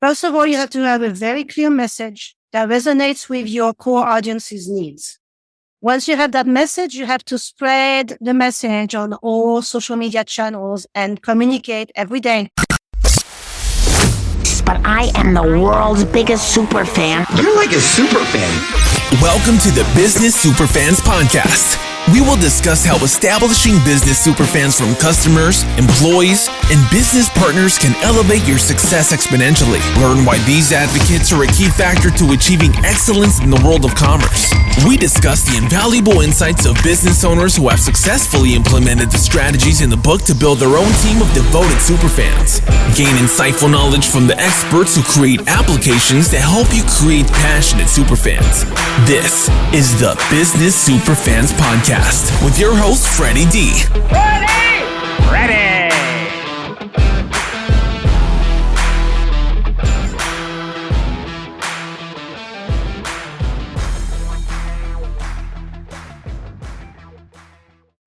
First of all, you have to have a very clear message that resonates with your core audience's needs. Once you have that message, you have to spread the message on all social media channels and communicate every day. But I am the world's biggest super fan. You're like a super fan. Welcome to the Business Superfans podcast. We will discuss how establishing business superfans from customers, employees, and business partners can elevate your success exponentially. Learn why these advocates are a key factor to achieving excellence in the world of commerce. We discuss the invaluable insights of business owners who have successfully implemented the strategies in the book to build their own team of devoted superfans. Gain insightful knowledge from the experts who create applications that help you create passionate superfans. This is the Business Superfans podcast with your host, Freddy D. Freddy!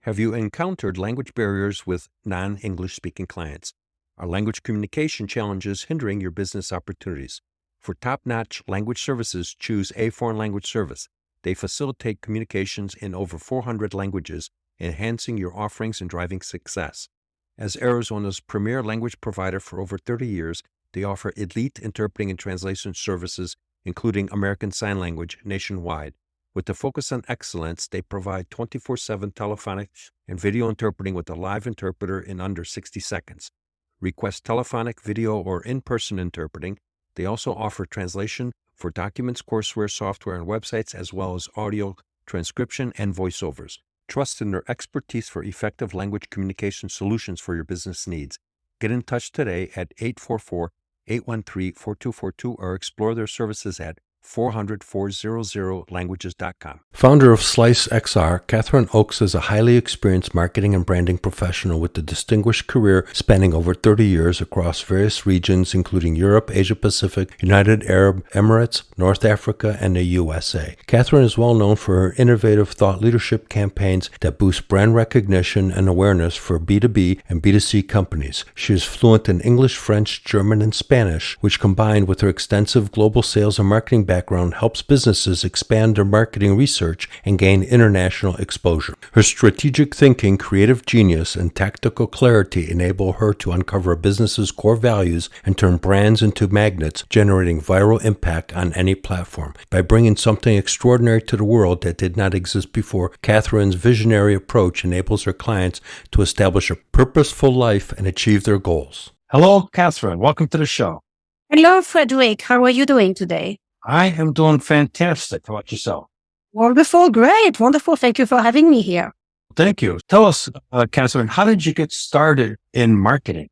Have you encountered language barriers with non-English speaking clients? Are language communication challenges hindering your business opportunities? For top-notch language services, choose a foreign language service. They facilitate communications in over 400 languages, enhancing your offerings and driving success. As Arizona's premier language provider for over 30 years, they offer elite interpreting and translation services, including American Sign Language, nationwide. With a focus on excellence, they provide 24/7 telephonic and video interpreting with a live interpreter in under 60 seconds. Request telephonic, video, or in-person interpreting. They also offer translation for documents, courseware, software, and websites, as well as audio transcription and voiceovers. Trust in their expertise for effective language communication solutions for your business needs. Get in touch today at 844-813-4242 or explore their services at 400-400languages.com. Founder of Slice XR, Catherine Oakes is a highly experienced marketing and branding professional with a distinguished career spanning over 30 years across various regions, including Europe, Asia Pacific, United Arab Emirates, North Africa, and the USA. Catherine is well known for her innovative thought leadership campaigns that boost brand recognition and awareness for B2B and B2C companies. She is fluent in English, French, German, and Spanish, which combined with her extensive global sales and marketing background helps businesses expand their marketing research and gain international exposure. Her strategic thinking, creative genius, and tactical clarity enable her to uncover a business's core values and turn brands into magnets, generating viral impact on any platform. By bringing something extraordinary to the world that did not exist before, Catherine's visionary approach enables her clients to establish a purposeful life and achieve their goals. Hello, Catherine. Welcome to the show. Hello, Frederick. How are you doing today? I am doing fantastic. How about yourself? Wonderful. Great. Wonderful. Thank you for having me here. Thank you. Tell us, Catherine, how did you get started in marketing?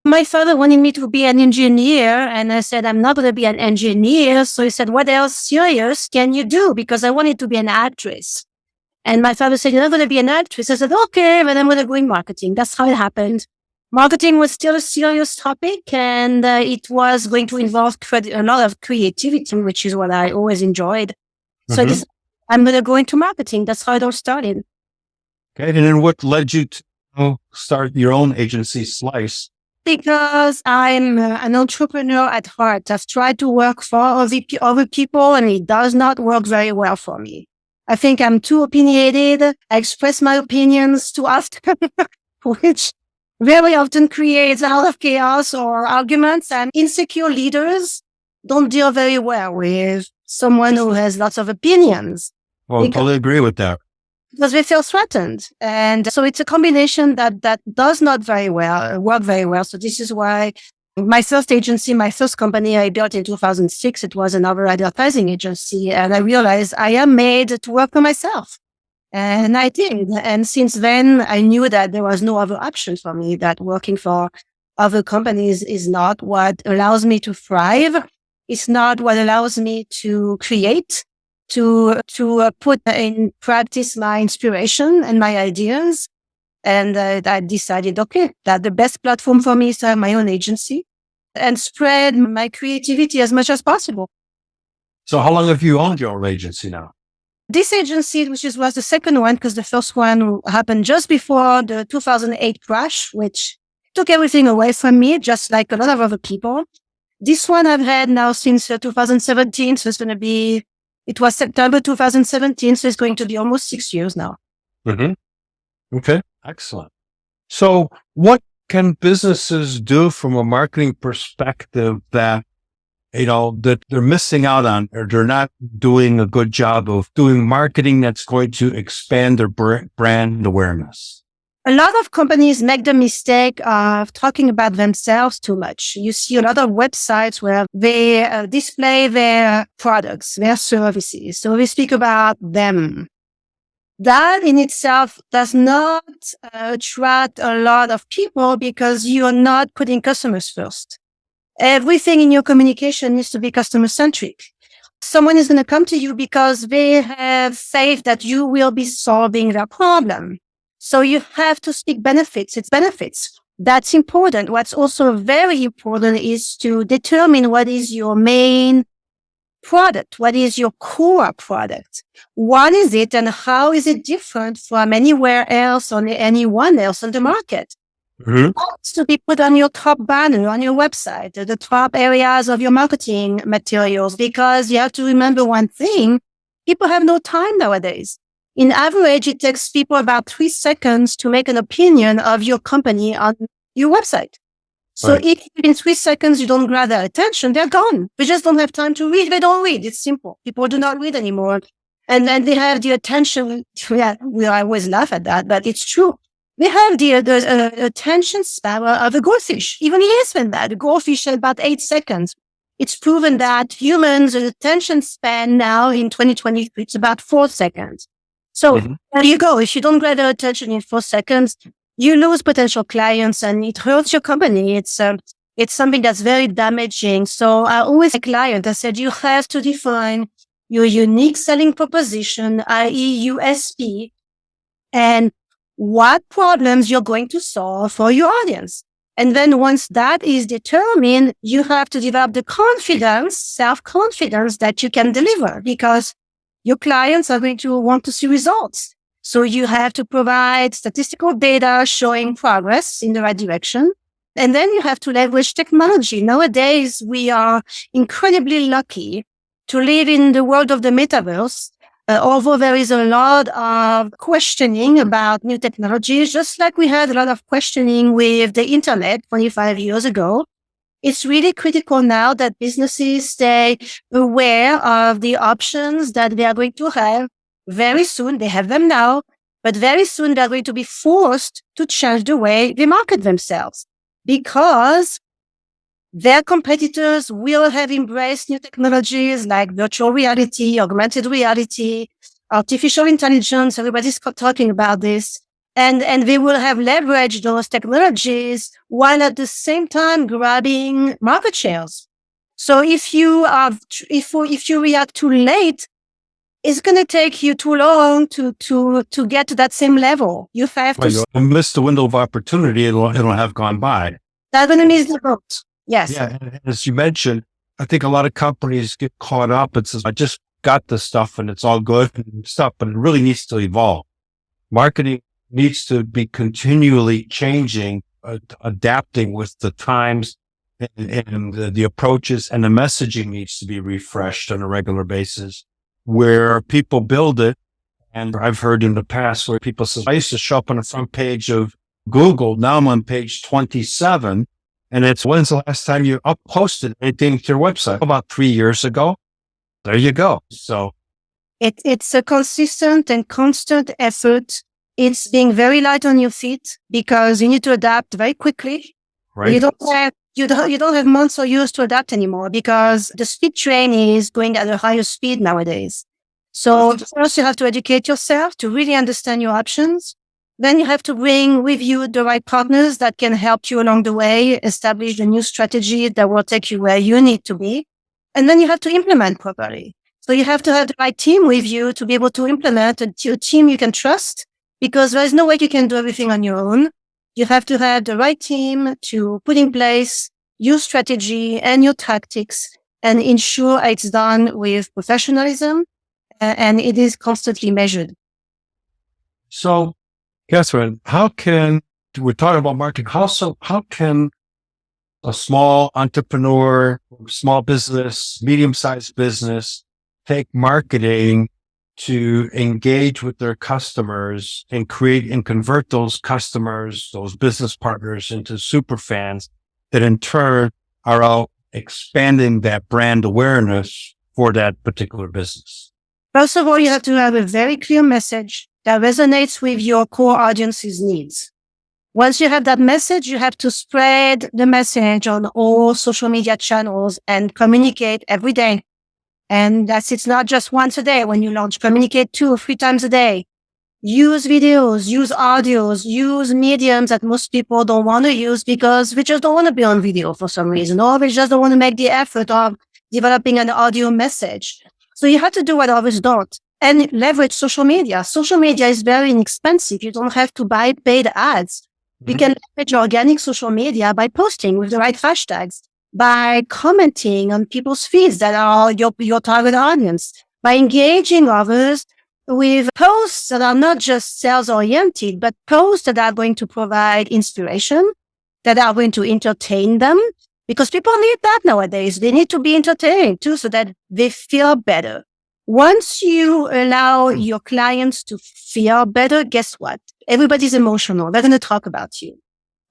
My father wanted me to be an engineer, and I said, I'm not going to be an engineer. So he said, what else serious can you do? Because I wanted to be an actress. And my father said, you're not going to be an actress. I said, okay, but I'm going to go in marketing. That's how it happened. Marketing was still a serious topic, and it was going to involve a lot of creativity, which is what I always enjoyed. So I'm going to go into marketing. That's how it all started. Okay. And then what led you to start your own agency, Slice? Because I'm an entrepreneur at heart. I've tried to work for other people, and it does not work very well for me. I think I'm too opinionated. I express my opinions too often, which very often creates a lot of chaos or arguments, and insecure leaders don't deal very well with someone who has lots of opinions. Well, I totally agree with that. Because they feel threatened. And so it's a combination that does not work very well. So this is why my first agency, my first company I built in 2006, it was another advertising agency. And I realized I am made to work for myself. And I did. And since then, I knew that there was no other option for me, that working for other companies is not what allows me to thrive. It's not what allows me to create, to put in practice my inspiration and my ideas. And I decided, okay, that the best platform for me is to have my own agency and spread my creativity as much as possible. So how long have you owned your own agency now? This agency, was the second one, because the first one happened just before the 2008 crash, which took everything away from me, just like a lot of other people. This one I've had now since 2017. So it was September 2017. So it's going to be almost 6 years now. Mm-hmm. Okay. Excellent. So what can businesses do from a marketing perspective that, that they're missing out on, or they're not doing a good job of doing marketing that's going to expand their brand awareness? A lot of companies make the mistake of talking about themselves too much. You see a lot of websites where they display their products, their services. So they speak about them. That in itself does not attract a lot of people because you're not putting customers first. Everything in your communication needs to be customer centric. Someone is going to come to you because they have faith that you will be solving their problem. So you have to speak benefits. It's benefits. That's important. What's also very important is to determine what is your main product. What is your core product? What is it and how is it different from anywhere else or anyone else on the market? Mm-hmm. It needs to be put on your top banner, on your website, the top areas of your marketing materials, because you have to remember one thing. People have no time nowadays. In average, it takes people about 3 seconds to make an opinion of your company on your website. So Right. if in 3 seconds you don't grab their attention, they're gone. We just don't have time to read. They don't read. It's simple. People do not read anymore. And then they have the attention. Yeah, we always laugh at that, but it's true. They have the attention span of a goldfish, even less than that. A goldfish has about 8 seconds. It's proven that humans' attention span now in 2023, it's about 4 seconds. So there you go. If you don't grab their attention in 4 seconds, you lose potential clients and it hurts your company. It's something that's very damaging. So I always a client, I said, you have to define your unique selling proposition, i.e. USP, and what problems you're going to solve for your audience. And then once that is determined, you have to develop the confidence, self-confidence that you can deliver, because your clients are going to want to see results. So you have to provide statistical data showing progress in the right direction. And then you have to leverage technology. Nowadays, we are incredibly lucky to live in the world of the metaverse. Although there is a lot of questioning about new technologies, just like we had a lot of questioning with the internet 25 years ago, it's really critical now that businesses stay aware of the options that they are going to have very soon. They have them now, but very soon they're going to be forced to change the way they market themselves, because their competitors will have embraced new technologies like virtual reality, augmented reality, artificial intelligence. Everybody's talking about this. And they will have leveraged those technologies while at the same time grabbing market shares. So if you react too late, it's going to take you too long to get to that same level. You have to. You'll miss the window of opportunity. It'll have gone by. That's going to miss the boat. Yes. Yeah. And as you mentioned, I think a lot of companies get caught up and says, I just got this stuff and it's all good and stuff, but it really needs to evolve. Marketing needs to be continually changing, adapting with the times and the approaches, and the messaging needs to be refreshed on a regular basis where people build it. And I've heard in the past where people say, I used to show up on the front page of Google. Now I'm on page 27. And it's, when's the last time you posted anything to your website? About 3 years ago. There you go. So it's a consistent and constant effort. It's being very light on your feet because you need to adapt very quickly. right. You don't have months or years to adapt anymore because the speed train is going at a higher speed nowadays. So first you have to educate yourself to really understand your options. Then you have to bring with you the right partners that can help you along the way, establish a new strategy that will take you where you need to be. And then you have to implement properly. So you have to have the right team with you to be able to implement a team you can trust, because there's no way you can do everything on your own. You have to have the right team to put in place your strategy and your tactics and ensure it's done with professionalism and it is constantly measured. So, Catherine, we're talking about marketing. How can a small entrepreneur, small business, medium-sized business take marketing to engage with their customers and create and convert those customers, those business partners into super fans that in turn are out expanding that brand awareness for that particular business? First of all, you have to have a very clear message that resonates with your core audience's needs. Once you have that message, you have to spread the message on all social media channels and communicate every day. And it's not just once a day when you launch, communicate 2 or 3 times a day. Use videos, use audios, use mediums that most people don't want to use because we just don't want to be on video for some reason, or we just don't want to make the effort of developing an audio message. So you have to do what others don't and leverage social media. Social media is very inexpensive. You don't have to buy paid ads. You can leverage organic social media by posting with the right hashtags, by commenting on people's feeds that are your target audience, by engaging others with posts that are not just sales oriented, but posts that are going to provide inspiration, that are going to entertain them, because people need that nowadays. They need to be entertained too, so that they feel better. Once you allow your clients to feel better, guess what? Everybody's emotional. They're going to talk about you.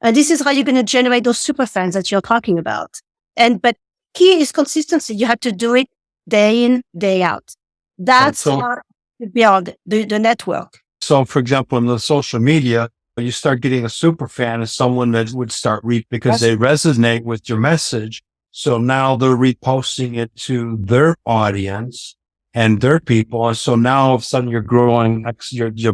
And this is how you're going to generate those super fans that you're talking about. But key is consistency. You have to do it day in, day out. That's how you build the network. So, for example, in the social media, you start getting a super fan as someone that would start because they resonate with your message. So now they're reposting it to their audience and their people. And so now all of a sudden you're growing, your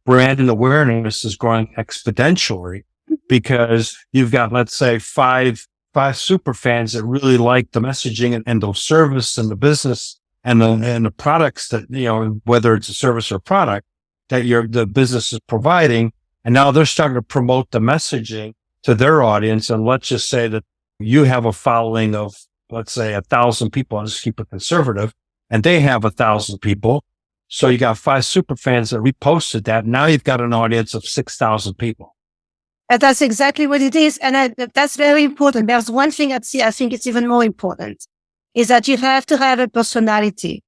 brand and awareness is growing exponentially because you've got, let's say, five super fans that really like the messaging and the service and the business and the products that, whether it's a service or product that the business is providing. And now they're starting to promote the messaging to their audience. And let's just say that you have a following of, let's say, 1,000 people. I'll just keep it conservative. And they have 1,000 people. So you got 5 super fans that reposted that. Now you've got an audience of 6,000 people. And that's exactly what it is. And that's very important. There's one thing I think it's even more important, is that you have to have a personality.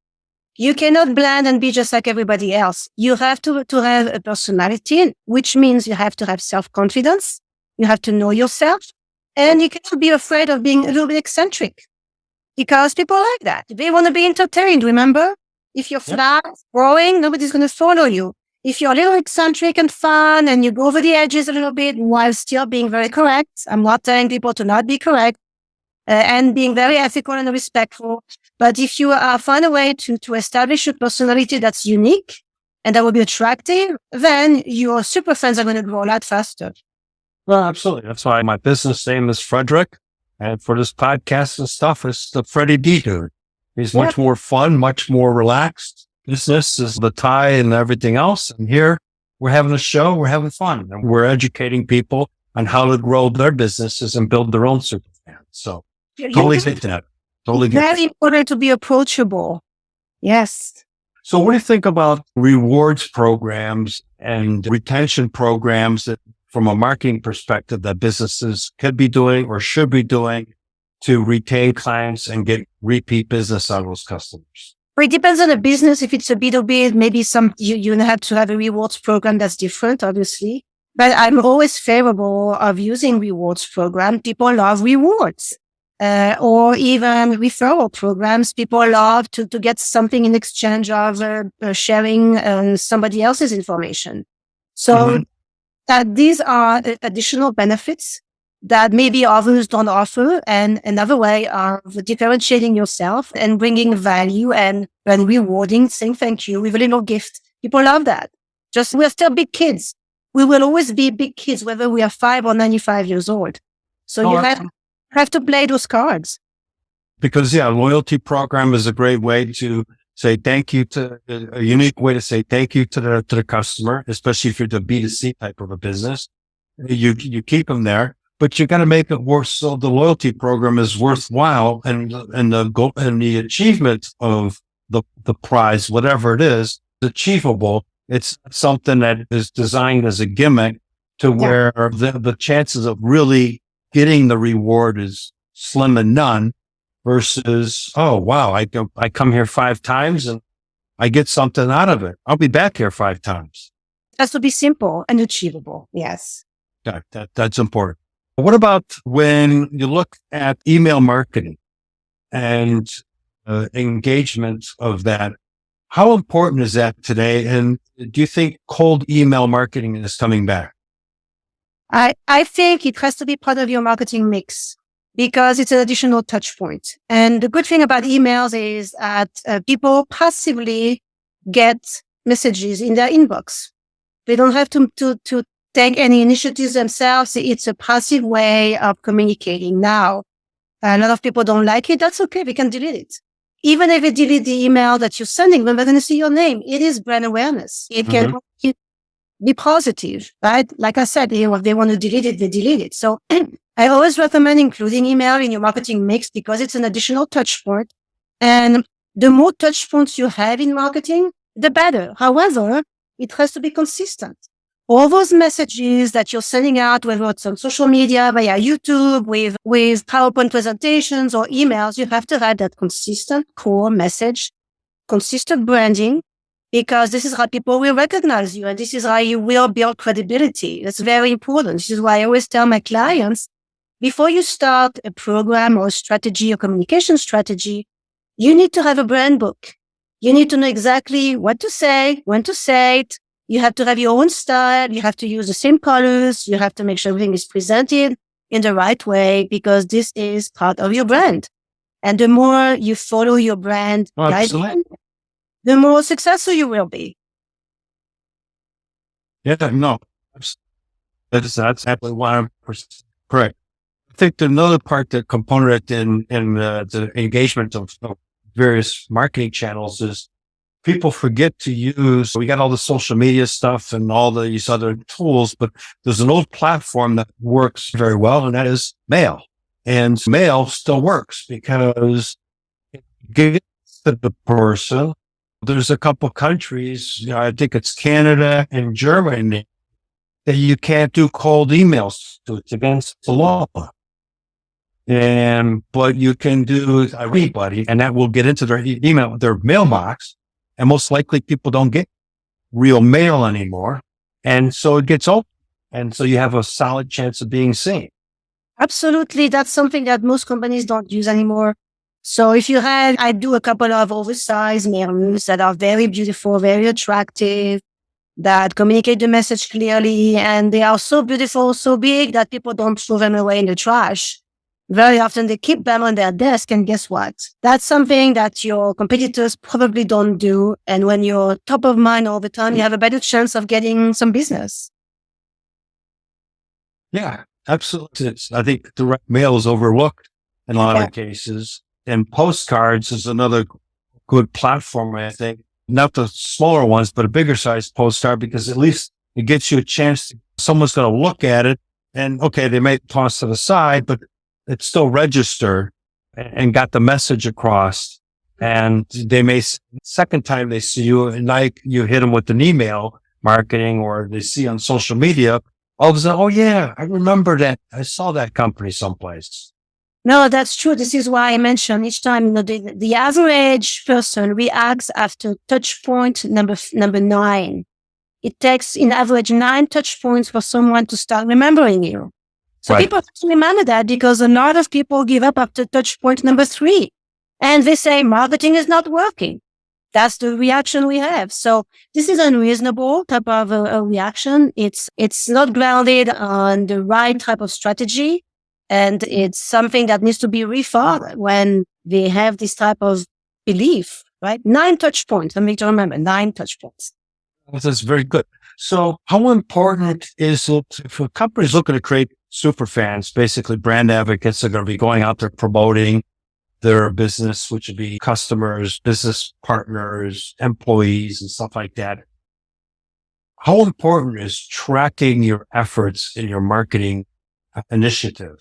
You cannot blend and be just like everybody else. You have to have a personality, which means you have to have self-confidence. You have to know yourself. And you cannot be afraid of being a little bit eccentric because people like that. They want to be entertained, remember? If you're flat, growing, nobody's going to follow you. If you're a little eccentric and fun and you go over the edges a little bit while still being very correct, I'm not telling people to not be correct, and being very ethical and respectful. But if you find a way to establish a personality that's unique and that will be attractive, then your super fans are going to grow a lot faster. Well, absolutely. That's why my business name is Frederick. And for this podcast and stuff, it's the Freddy D dude. He's much more fun, much more relaxed. Business is the tie and everything else. And here we're having a show, we're having fun, and we're educating people on how to grow their businesses and build their own super fans. So totally get that. Totally get very important to be approachable. Yes. So what do you think about rewards programs and retention programs that, from a marketing perspective, that businesses could be doing or should be doing to retain clients and get repeat business out of those customers? Well, it depends on the business. If it's a B2B, maybe you have to have a rewards program that's different, obviously. But I'm always favorable of using rewards program. People love rewards, or even referral programs. People love to get something in exchange of sharing somebody else's information. So that these are additional benefits that maybe others don't offer, and another way of differentiating yourself and bringing value and rewarding, saying thank you with a little gift. People love that. We're still big kids. We will always be big kids, whether we are 5 or 95 years old. So you have to play those cards. Because loyalty program is a great way to say thank you a unique way to say thank you to the customer, especially if you're the B2C type of a business. You keep them there. But you got to make it work so the loyalty program is worthwhile, and the goal and the achievement of the prize, whatever it is achievable. It's something that is designed as a gimmick to where the chances of really getting the reward is slim and none versus, oh, wow, I come here 5 times and I get something out of it. I'll be back here 5 times. It has to be simple and achievable. Yes. That's important. What about when you look at email marketing and engagement of that? How important is that today? And do you think cold email marketing is coming back? I think it has to be part of your marketing mix because it's an additional touch point. And the good thing about emails is that people passively get messages in their inbox. They don't have to take any initiatives themselves. It's a passive way of communicating. Now, a lot of people don't like it. That's okay. We can delete it. Even if you delete the email that you're sending, they're going to see your name. It is brand awareness. It can be positive, right? Like I said, if they want to delete it, they delete it. So I always recommend including email in your marketing mix because it's an additional touch point. And the more touch points you have in marketing, the better. However, it has to be consistent. All those messages that you're sending out, whether it's on social media, via YouTube, with PowerPoint presentations or emails, you have to have that consistent core message, consistent branding, because this is how people will recognize you and this is how you will build credibility. That's very important. This is why I always tell my clients, before you start a program or a strategy or communication strategy, you need to have a brand book. You need to know exactly what to say, when to say it. You have to have your own style. You have to use the same colors. You have to make sure everything is presented in the right way because this is part of your brand. And the more you follow your brand guidelines, the more successful you will be. Yeah, no, that's absolutely 100% correct. I think another part, that component in the engagement of various marketing channels is people forget to use. We got all the social media stuff and all these other tools, but there's an old platform that works very well, and that is mail. And mail still works because it gets to the person. There's a couple countries, I think it's Canada and Germany, that you can't do cold emails to. It's against the law. But you can do everybody, and that will get into their email, their mailbox. And most likely people don't get real mail anymore. And so it gets open. And so you have a solid chance of being seen. Absolutely. That's something that most companies don't use anymore. So if you had, I do a couple of oversized mailings that are very beautiful, very attractive, that communicate the message clearly. And they are so beautiful, so big that people don't throw them away in the trash. Very often they keep them on their desk, and guess what? That's something that your competitors probably don't do. And when you're top of mind all the time, you have a better chance of getting some business. Yeah, absolutely. I think direct mail is overlooked in a lot of cases. And postcards is another good platform, I think. Not the smaller ones, but a bigger size postcard, because at least it gets you a chance. Someone's going to look at it and, okay, they may toss it aside, but it's still registered and got the message across. And they may, second time they see you, and like you hit them with an email marketing, or they see on social media, all of a sudden, oh yeah, I remember that. I saw that company someplace. No, that's true. This is why I mentioned each time, the average person reacts after touch point number 9. It takes in average 9 touch points for someone to start remembering you. So people have to remember that, because a lot of people give up after touch point number 3 and they say marketing is not working. That's the reaction we have. So this is unreasonable type of a reaction. It's not grounded on the right type of strategy. And it's something that needs to be rethought when they have this type of belief, right? 9 touch points. I need to remember 9 touch points. That's very good. So how important is it if a company is looking to create superfans, basically brand advocates that are going to be going out there promoting their business, which would be customers, business partners, employees, and stuff like that? How important is tracking your efforts in your marketing initiative?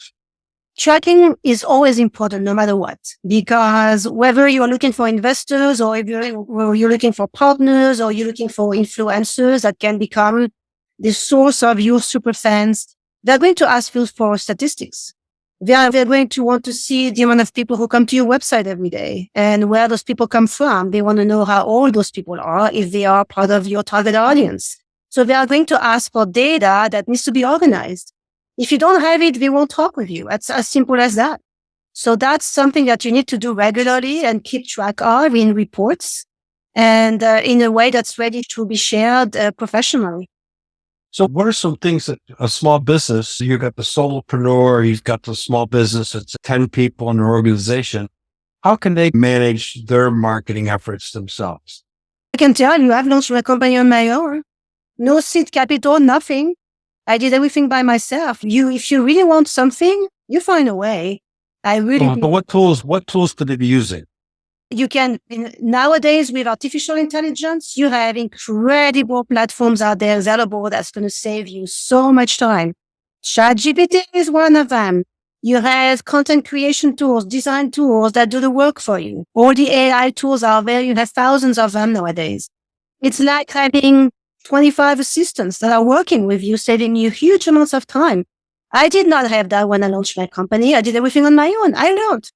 Tracking is always important no matter what, because whether you're looking for investors or if you're looking for partners or you're looking for influencers that can become the source of your superfans, they're going to ask you for statistics. They're going to want to see the amount of people who come to your website every day and where those people come from. They want to know how old those people are, if they are part of your target audience. So they are going to ask for data that needs to be organized. If you don't have it, they won't talk with you. It's as simple as that. So that's something that you need to do regularly and keep track of in reports and in a way that's ready to be shared professionally. So what are some things that a small business, you've got the solopreneur, you've got the small business, it's 10 people in an organization. How can they manage their marketing efforts themselves? I can tell you, I've launched my company on my own. No seed capital, nothing. I did everything by myself. If you really want something, you find a way. But what tools could they be using? You can, nowadays with artificial intelligence, you have incredible platforms out there available that's going to save you so much time. ChatGPT is one of them. You have content creation tools, design tools that do the work for you. All the AI tools are there. You have thousands of them nowadays. It's like having 25 assistants that are working with you, saving you huge amounts of time. I did not have that when I launched my company. I did everything on my own. I learned.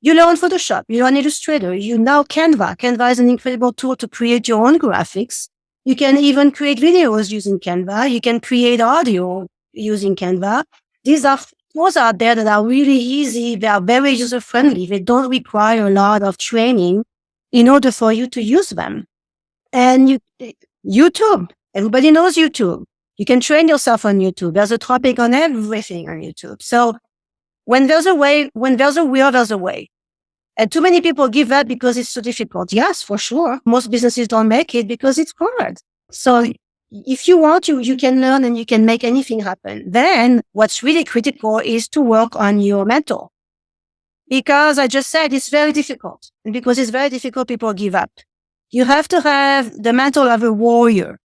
You learn Photoshop, you learn Illustrator, you know Canva. Canva is an incredible tool to create your own graphics. You can even create videos using Canva. You can create audio using Canva. These are tools out there that are really easy. They are very user-friendly. They don't require a lot of training in order for you to use them. And YouTube, everybody knows YouTube. You can train yourself on YouTube. There's a topic on everything on YouTube. So when there's a way, when there's a will, there's a way. And too many people give up because it's so difficult. Yes, for sure. Most businesses don't make it because it's hard. So if you want to, you can learn and you can make anything happen. Then what's really critical is to work on your mental. Because I just said it's very difficult. And because it's very difficult, people give up. You have to have the mental of a warrior,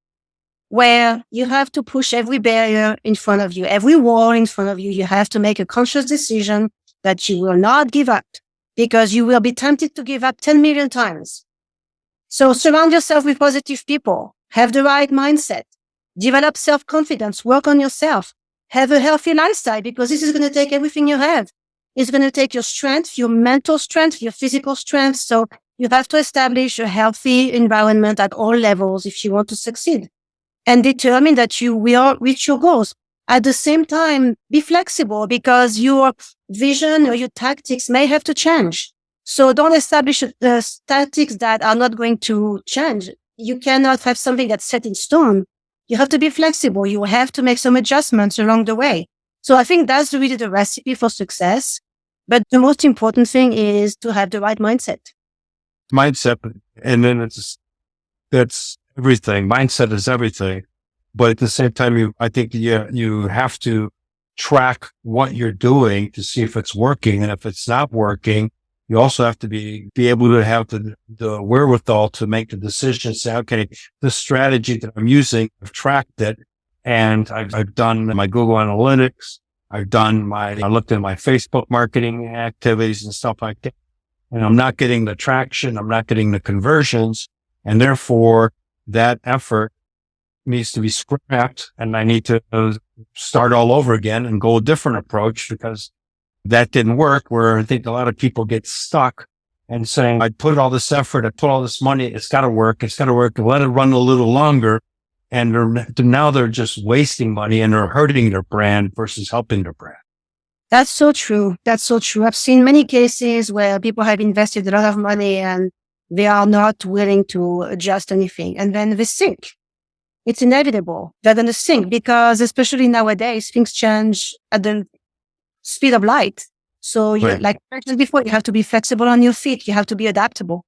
where you have to push every barrier in front of you, every wall in front of you. You have to make a conscious decision that you will not give up, because you will be tempted to give up 10 million times. So surround yourself with positive people, have the right mindset, develop self-confidence, work on yourself, have a healthy lifestyle, because this is going to take everything you have. It's going to take your strength, your mental strength, your physical strength. So you have to establish a healthy environment at all levels if you want to succeed, and determine that you will reach your goals. At the same time, be flexible, because your vision or your tactics may have to change. So don't establish tactics that are not going to change. You cannot have something that's set in stone. You have to be flexible. You have to make some adjustments along the way. So I think that's really the recipe for success. But the most important thing is to have the right mindset. Mindset. And then that's everything. Mindset is everything. But at the same time, I think you have to track what you're doing to see if it's working. And if it's not working, you also have to be able to have the wherewithal to make the decision, say, okay, the strategy that I'm using, I've tracked it, and I've done my Google Analytics. I looked at my Facebook marketing activities and stuff like that. And I'm not getting the traction. I'm not getting the conversions. And therefore that effort needs to be scrapped, and I need to start all over again and go a different approach, because that didn't work. Where I think a lot of people get stuck and saying, I put all this effort, I put all this money, it's got to work, let it run a little longer. And now they're just wasting money and they're hurting their brand versus helping their brand. That's so true. That's so true. I've seen many cases where people have invested a lot of money and they are not willing to adjust anything. And then they sink. It's inevitable. They're going to sink, because especially nowadays, things change at the speed of light. So Right. like I mentioned before, you have to be flexible on your feet. You have to be adaptable.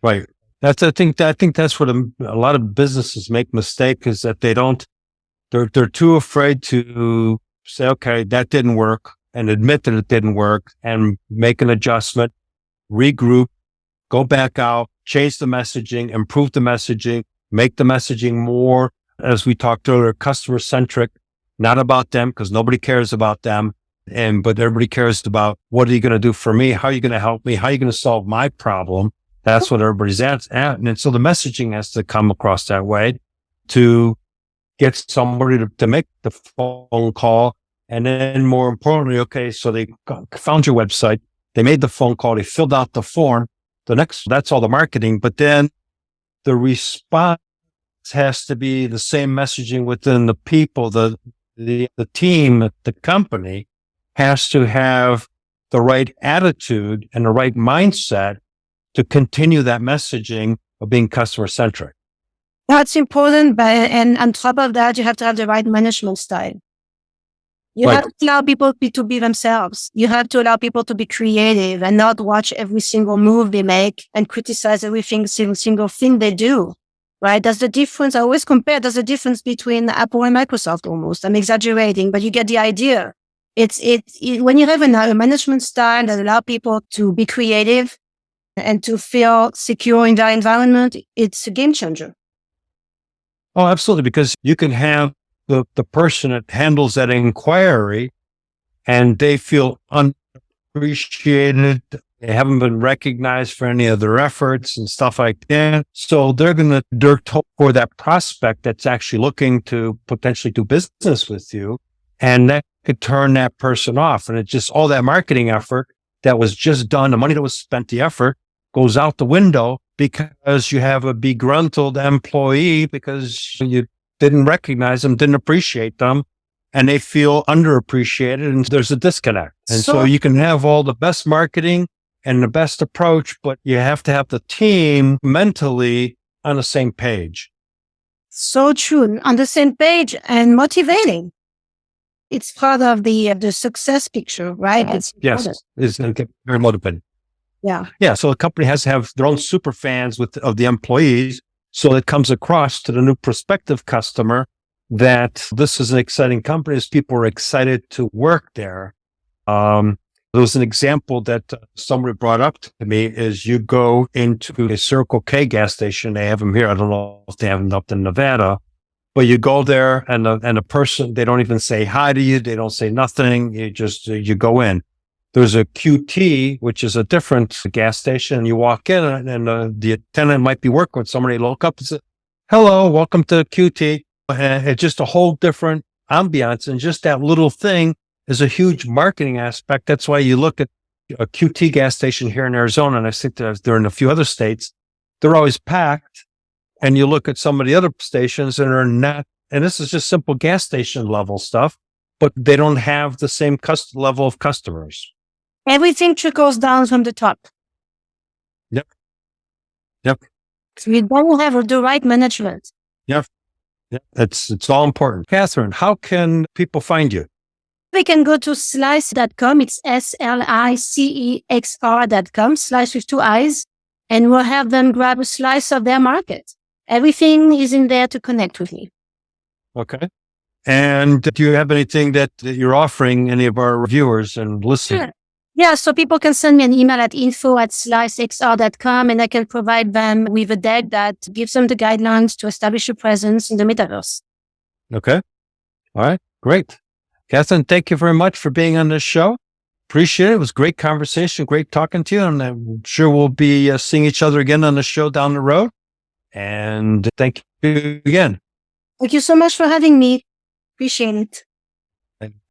Right. I think that's what a lot of businesses make mistake, is that they're too afraid to say, okay, that didn't work, and admit that it didn't work, and make an adjustment, regroup, go back out, change the messaging, improve the messaging, make the messaging more, as we talked earlier, customer centric, not about them, because nobody cares about them. But everybody cares about, what are you going to do for me? How are you going to help me? How are you going to solve my problem? That's what everybody's at. And so the messaging has to come across that way to get somebody to make the phone call And then more importantly, okay, so they found your website, they made the phone call, they filled out the form. That's all the marketing, but then the response has to be the same messaging within the people, the team, the company has to have the right attitude and the right mindset to continue that messaging of being customer centric. That's important. And on top of that, you have to have the right management style. You have to allow people to be themselves. You have to allow people to be creative and not watch every single move they make and criticize single thing they do. Right? That's the difference. I always compare. There's a difference between Apple and Microsoft almost. I'm exaggerating, but you get the idea. It's when you have a management style that allow people to be creative and to feel secure in their environment, it's a game changer. Oh, absolutely. Because you can have the person that handles that inquiry and they feel unappreciated. They haven't been recognized for any of their efforts and stuff like that. So they're for that prospect that's actually looking to potentially do business with you. And that could turn that person off. And it's just all that marketing effort that was just done, the money that was spent, the effort goes out the window because you have a begruntled employee because you didn't recognize them, didn't appreciate them, and they feel underappreciated. And there's a disconnect. And so you can have all the best marketing and the best approach, but you have to have the team mentally on the same page. So true. On the same page and motivating. It's part of the success picture, right? It's very motivating. Yeah. Yeah. So a company has to have their own super fans of the employees. So it comes across to the new prospective customer that this is an exciting company as people are excited to work there. There was an example that somebody brought up to me is you go into a Circle K gas station. They have them here. I don't know if they have them up in Nevada, but you go there and a person, they don't even say hi to you. They don't say nothing. You go in. There's a QT, which is a different gas station. And you walk in and the attendant might be working with somebody. Look up and say, hello, welcome to QT. And it's just a whole different ambiance. And just that little thing is a huge marketing aspect. That's why you look at a QT gas station here in Arizona, and I think they're in a few other states, they're always packed. And you look at some of the other stations and they're not, and this is just simple gas station level stuff, but they don't have the same level of customers. Everything trickles down from the top. Yep. So you don't have the right management. Yep. It's all important. Catherine, how can people find you? They can go to slice.com. It's SLICEXR.com, slice with 2 I's, and we'll have them grab a slice of their market. Everything is in there to connect with me. Okay. And do you have anything that you're offering any of our viewers and listeners? Sure. Yeah, so people can send me an email at info@slicexr.com, and I can provide them with a deck that gives them the guidelines to establish a presence in the metaverse. Okay. All right. Great. Catherine, thank you very much for being on this show. Appreciate it. It was a great conversation, great talking to you, and I'm sure we'll be seeing each other again on the show down the road. And thank you again. Thank you so much for having me. Appreciate it.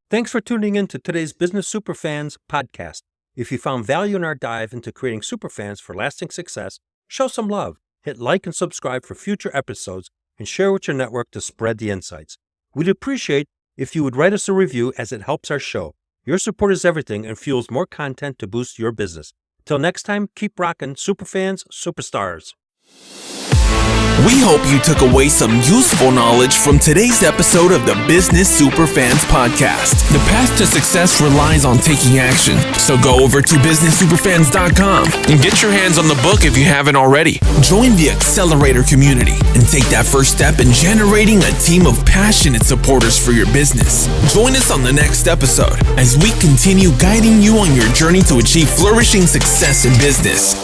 Thanks for tuning in to today's Business Superfans podcast. If you found value in our dive into creating superfans for lasting success, show some love, hit like and subscribe for future episodes, and share with your network to spread the insights. We'd appreciate if you would write us a review as it helps our show. Your support is everything and fuels more content to boost your business. Till next time, keep rocking, superfans, superstars. We hope you took away some useful knowledge from today's episode of the Business Superfans podcast. The path to success relies on taking action. So go over to businesssuperfans.com and get your hands on the book if you haven't already. Join the Accelerator community and take that first step in generating a team of passionate supporters for your business. Join us on the next episode as we continue guiding you on your journey to achieve flourishing success in business.